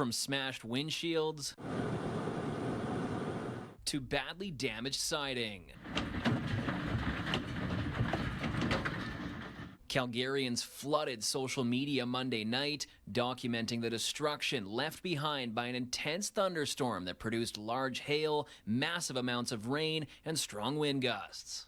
From smashed windshields to badly damaged siding. Calgarians flooded social media Monday night, documenting the destruction left behind by an intense thunderstorm that produced large hail, massive amounts of rain, and strong wind gusts.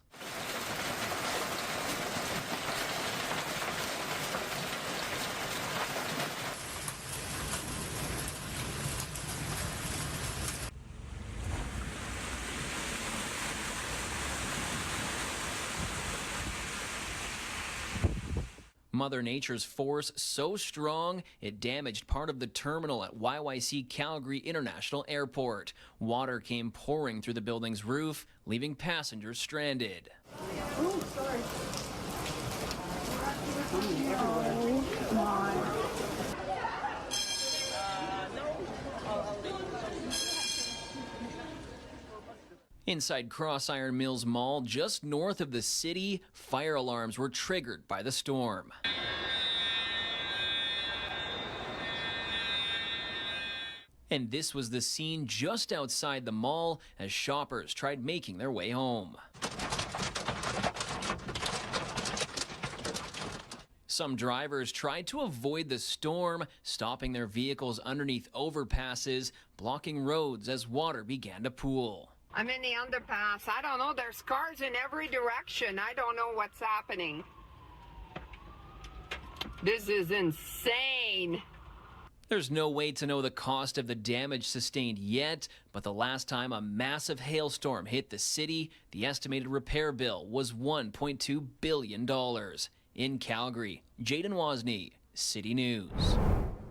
Mother Nature's force so strong, it damaged part of the terminal at YYC Calgary International Airport. Water came pouring through the building's roof, leaving passengers stranded. Oh, sorry. Oh, my. Inside Crossiron Mills Mall, just north of the city, fire alarms were triggered by the storm. And this was the scene just outside the mall as shoppers tried making their way home. Some drivers tried to avoid the storm, stopping their vehicles underneath overpasses, blocking roads as water began to pool. I'm in the underpass. I don't know. There's cars in every direction. I don't know what's happening. This is insane. There's no way to know the cost of the damage sustained yet, but the last time a massive hailstorm hit the city, the estimated repair bill was $1.2 billion. In Calgary, Jaden Wozni, City News.